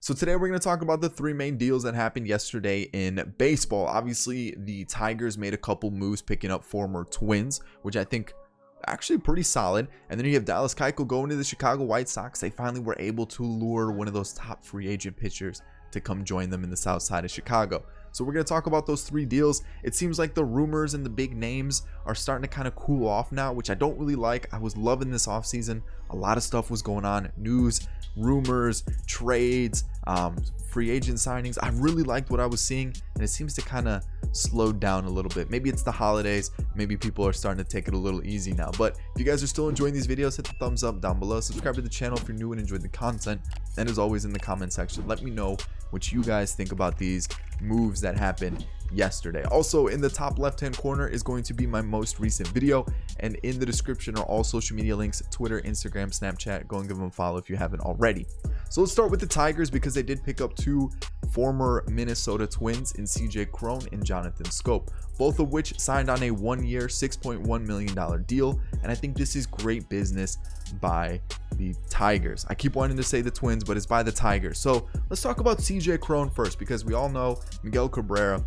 So today we're going to talk about the three main deals that happened yesterday in baseball. Obviously, the Tigers made a couple moves picking up former Twins, which I think actually pretty solid. And then you have Dallas Keuchel going to the Chicago White Sox. They finally were able to lure one of those top free agent pitchers to come join them in the south side of Chicago. So we're going to talk about those three deals. It seems like the rumors and the big names are starting to kind of cool off now, which I don't really like. I was loving this offseason. A lot of stuff was going on. News, rumors, trades, free agent signings. I really liked what I was seeing, and it seems to kind of slow down a little bit. Maybe it's the holidays. Maybe people are starting to take it a little easy now. But if you guys are still enjoying these videos, hit the thumbs up down below. Subscribe to the channel if you're new and enjoyed the content. And as always, in the comment section, let me know what you guys think about these moves that happened yesterday. Also, in the top left hand corner is going to be my most recent video, and in the description are all social media links: Twitter, Instagram, Snapchat. Go and give them a follow if you haven't already. So let's start with the Tigers, because they did pick up two former Minnesota Twins in Cron and Jonathon Schoop, both of which signed on a 1-year $6.1 million deal. And I think this is great business by the Tigers. I keep wanting to say the Twins, but it's by the Tigers. So let's talk about Cron first, because we all know Miguel Cabrera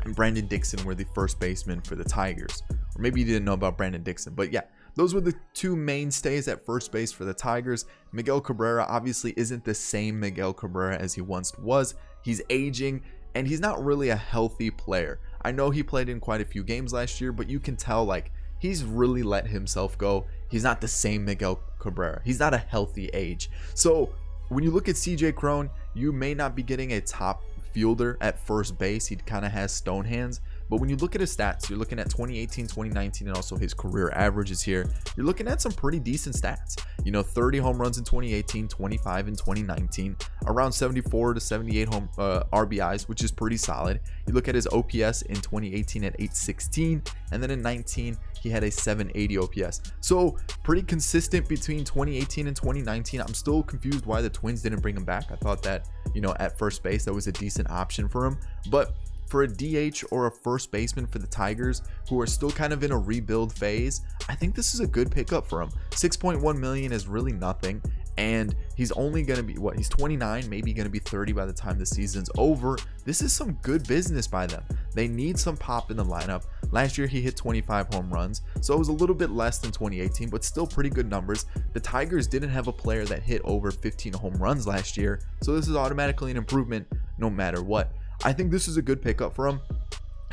and Brandon Dixon were the first basemen for the Tigers. Or maybe you didn't know about Brandon Dixon, but yeah, those were the two mainstays at first base for the Tigers. Miguel Cabrera obviously isn't the same Miguel Cabrera as he once was. He's aging, and he's not really a healthy player. I know he played in quite a few games last year, but you can tell like he's really let himself go. He's not the same Miguel Cabrera. He's not a healthy age. So when you look at Cron, you may not be getting a top fielder at first base. He kind of has stone hands. But when you look at his stats, you're looking at 2018, 2019, and also his career averages here. You're looking at some pretty decent stats. You know, 30 home runs in 2018, 25 in 2019, around 74 to 78 RBIs, which is pretty solid. You look at his OPS in 2018 at 816, and then in 19, he had a 780 OPS. So pretty consistent between 2018 and 2019. I'm still confused why the Twins didn't bring him back. I thought that, you know, at first base, that was a decent option for him. But for a DH or a first baseman for the Tigers, who are still kind of in a rebuild phase, I think this is a good pickup for him. 6.1 million is really nothing, and he's only going to be, what, he's 29, maybe going to be 30 by the time the season's over. This is some good business by them. They need some pop in the lineup. Last year he hit 25 home runs, so it was a little bit less than 2018, but still pretty good numbers. The Tigers didn't have a player that hit over 15 home runs last year, so this is automatically an improvement no matter what. I think this is a good pickup for him.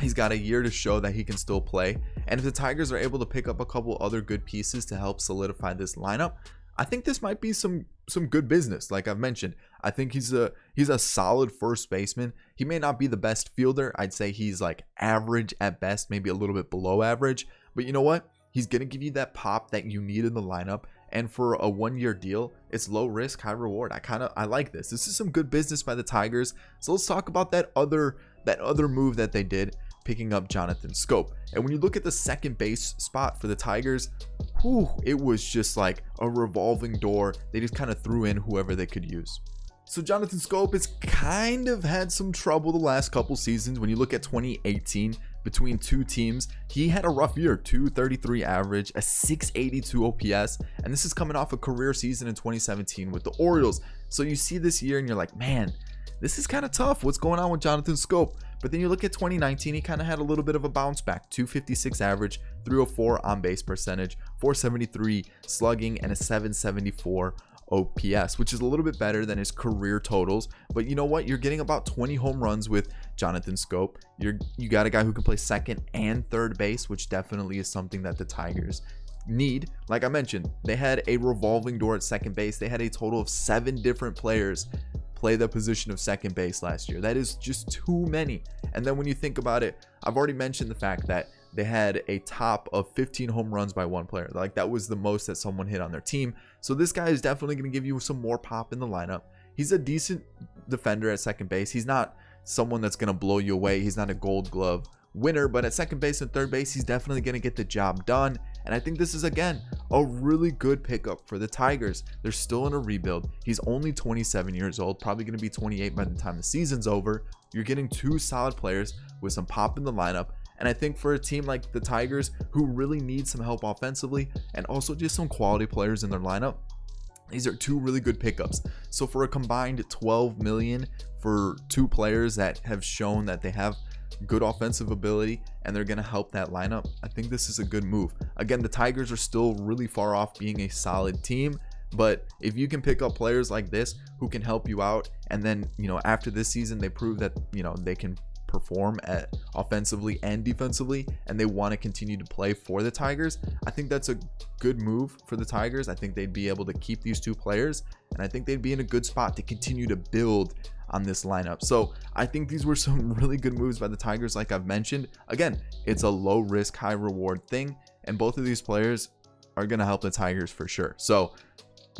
He's got a year to show that he can still play, and if the Tigers are able to pick up a couple other good pieces to help solidify this lineup, I think this might be some good business. Like I've mentioned, I think he's a solid first baseman. He may not be the best fielder. I'd say he's like average at best, maybe a little bit below average, but you know what? He's going to give you that pop that you need in the lineup. And for a 1-year deal, it's low risk, high reward. I like this. This is some good business by the Tigers. So let's talk about that other move that they did, picking up Jonathon Schoop. And when you look at the second base spot for the Tigers, it was just like a revolving door. They just kind of threw in whoever they could use. So Jonathon Schoop has kind of had some trouble the last couple seasons. When you look at 2018, between two teams, he had a rough year. 233 average, a 682 OPS, and this is coming off a career season in 2017 with the Orioles. So you see this year and you're like, man, this is kind of tough. What's going on with Jonathon Schoop? But then you look at 2019, he kind of had a little bit of a bounce back. 256 average, 304 on base percentage, 473 slugging, and a 774 OPS, which is a little bit better than his career totals. But you know what? You're getting about 20 home runs with Jonathon Schoop. You got a guy who can play second and third base, which definitely is something that the Tigers need. Like I mentioned, they had a revolving door at second base. They had a total of 7 different players play the position of second base last year. That is just too many. And then when you think about it, I've already mentioned the fact that they had a top of 15 home runs by one player. Like that was the most that someone hit on their team. So this guy is definitely going to give you some more pop in the lineup. He's a decent defender at second base. He's not someone that's going to blow you away. He's not a Gold Glove winner, but at second base and third base, he's definitely going to get the job done. And I think this is, again, a really good pickup for the Tigers. They're still in a rebuild. He's only 27 years old, probably going to be 28 by the time the season's over. You're getting two solid players with some pop in the lineup. And I think for a team like the Tigers, who really need some help offensively and also just some quality players in their lineup, These are two really good pickups. So for a combined $12 million for two players that have shown that they have good offensive ability and they're going to help that lineup, I think this is a good move. Again, the Tigers are still really far off being a solid team, but if you can pick up players like this who can help you out, and then, you know, after this season they prove that, you know, they can perform at offensively and defensively, and they want to continue to play for the Tigers, I think that's a good move for the Tigers. I think they'd be able to keep these two players, and I think they'd be in a good spot to continue to build on this lineup. So I think these were some really good moves by the Tigers. Like I've mentioned, again, it's a low risk, high reward thing, and both of these players are going to help the Tigers for sure. So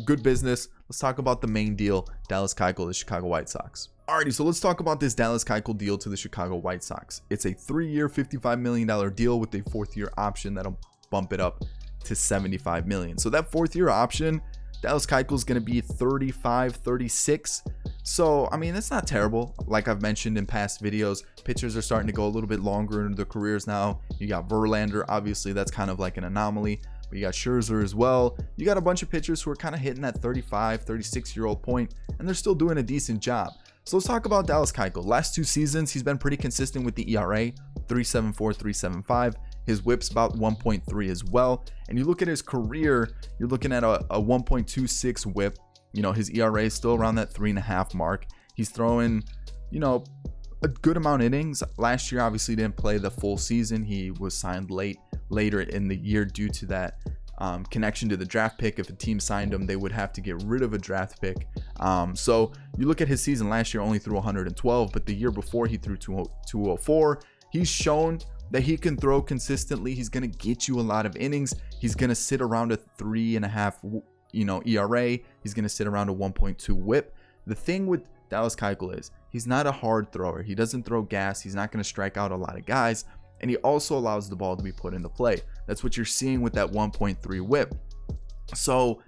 good business. Let's talk about the main deal, Dallas Keuchel, the Chicago White Sox. Alrighty, so let's talk about this Dallas Keuchel deal to the Chicago White Sox. It's a 3-year, $55 million deal with a 4th-year option that'll bump it up to $75 million. So that 4th-year option, Dallas Keuchel is going to be 35, 36. So, I mean, that's not terrible. Like I've mentioned in past videos, pitchers are starting to go a little bit longer into their careers now. You got Verlander, obviously that's kind of like an anomaly. But you got Scherzer as well. You got a bunch of pitchers who are kind of hitting that 35, 36-year-old point, and they're still doing a decent job. So let's talk about Dallas Keuchel. Last 2 seasons, he's been pretty consistent with the ERA, 3.74, 3.75. His whip's about 1.3 as well. And you look at his career, you're looking at a 1.26 whip. You know, his ERA is still around that 3.5 mark. He's throwing, you know, a good amount of innings. Last year, obviously, didn't play the full season. He was signed later in the year due to that connection to the draft pick. If a team signed him, they would have to get rid of a draft pick. So you look at his season last year, only threw 112, but the year before he threw 204. He's shown that he can throw consistently. He's going to get you a lot of innings. He's going to sit around a 3.5, you know, ERA. He's going to sit around a 1.2 whip. The thing with Dallas Keuchel is he's not a hard thrower. He doesn't throw gas. He's not going to strike out a lot of guys. And he also allows the ball to be put into play. That's what you're seeing with that 1.3 whip. So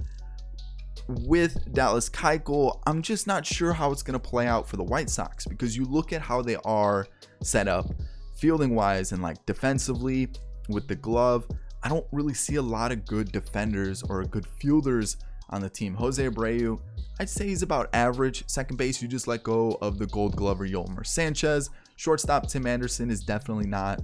with Dallas Keuchel, I'm just not sure how it's going to play out for the White Sox, because you look at how they are set up fielding wise and like defensively with the glove. I don't really see a lot of good defenders or good fielders on the team. Jose Abreu, I'd say he's about average. Second base, you just let go of the Gold Glover Yolmer Sanchez. Shortstop, Tim Anderson is definitely not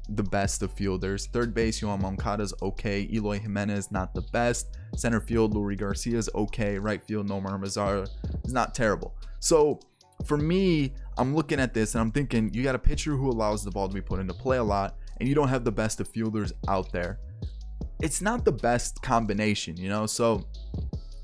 the best of fielders. Third base, Yohan Moncada's okay. Eloy Jimenez, not the best. Center field, Luis Garcia's okay. Right field, Nomar Mazara is not terrible. So for me, I'm looking at this and I'm thinking, you got a pitcher who allows the ball to be put into play a lot, and you don't have the best of fielders out there. It's not the best combination, you know? So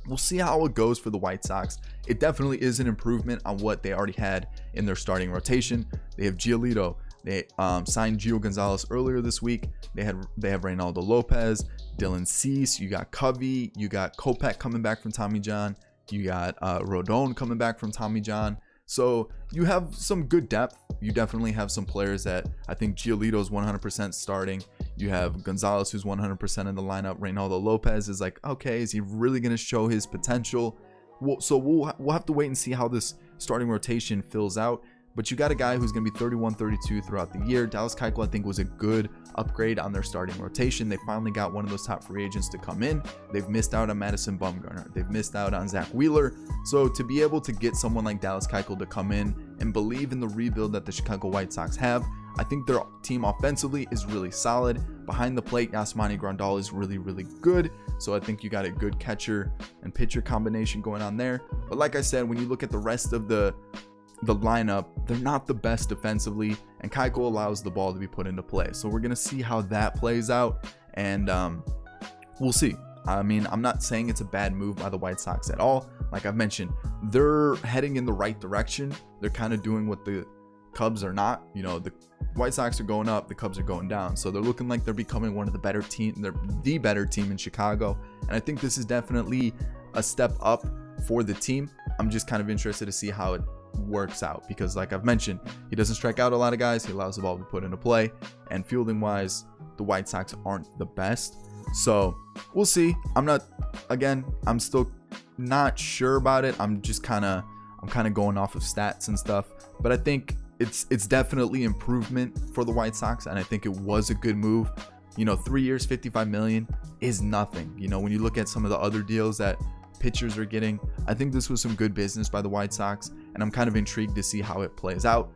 we'll see how it goes for the White Sox. It definitely is an improvement on what they already had in their starting rotation. They have Giolito. They signed Gio Gonzalez earlier this week. They have Reynaldo Lopez, Dylan Cease. You got Covey. You got Kopech coming back from Tommy John. You got Rodon coming back from Tommy John. So you have some good depth. You definitely have some players that I think Giolito's 100% starting. You have Gonzalez, who's 100% in the lineup. Reynaldo Lopez is like, okay, is he really going to show his potential? So we'll have to wait and see how this starting rotation fills out. But you got a guy who's going to be 31, 32 throughout the year. Dallas Keuchel, I think, was a good upgrade on their starting rotation. They finally got one of those top free agents to come in. They've missed out on Madison Bumgarner. They've missed out on Zach Wheeler. So to be able to get someone like Dallas Keuchel to come in and believe in the rebuild that the Chicago White Sox have, I think their team offensively is really solid. Behind the plate, Yasmani Grandal is really, really good. So I think you got a good catcher and pitcher combination going on there. But like I said, when you look at the rest of the lineup, they're not the best defensively, and Keuchel allows the ball to be put into play. So we're going to see how that plays out, and we'll see. I mean, I'm not saying it's a bad move by the White Sox at all. Like I've mentioned, they're heading in the right direction. They're kind of doing what the Cubs are not. You know, the White Sox are going up, the Cubs are going down. So they're looking like they're becoming one of the better team. They're the better team in Chicago, and I think this is definitely a step up for the team. I'm just kind of interested to see how it works out, because like I've mentioned, he doesn't strike out a lot of guys. He allows the ball to be put into play, and fielding wise, the White Sox aren't the best. So we'll see. I'm still not sure about it. I'm kind of going off of stats and stuff, but I think it's definitely improvement for the White Sox, and I think it was a good move. You know, 3 years, $55 million is nothing. You know, when you look at some of the other deals that pitchers are getting. I think this was some good business by the White Sox, and I'm kind of intrigued to see how it plays out.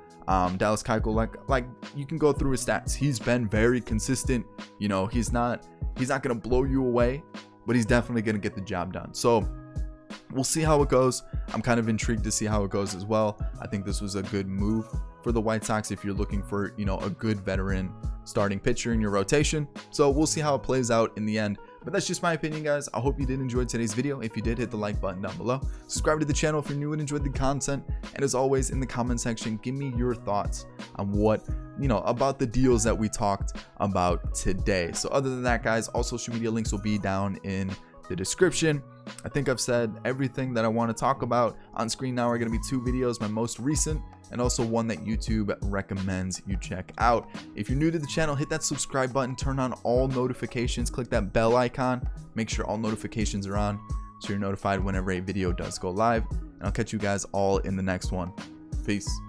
Dallas Keuchel, like you can go through his stats. He's been very consistent. You know, he's not gonna blow you away, but he's definitely gonna get the job done. So we'll see how it goes. I'm kind of intrigued to see how it goes as well. I think this was a good move for the White Sox if you're looking for, you know, a good veteran starting pitcher in your rotation. So we'll see how it plays out in the end. But that's just my opinion, guys. I hope you did enjoy today's video. If you did, hit the like button down below. Subscribe to the channel if you're new and enjoyed the content. And as always, in the comment section, give me your thoughts on what, you know, about the deals that we talked about today. So other than that, guys, all social media links will be down in the description. I think I've said everything that I want to talk about. On screen now are going to be 2 videos, my most recent and also one that YouTube recommends you check out. If you're new to the channel, hit that subscribe button, turn on all notifications, click that bell icon, make sure all notifications are on so you're notified whenever a video does go live. And I'll catch you guys all in the next one. Peace.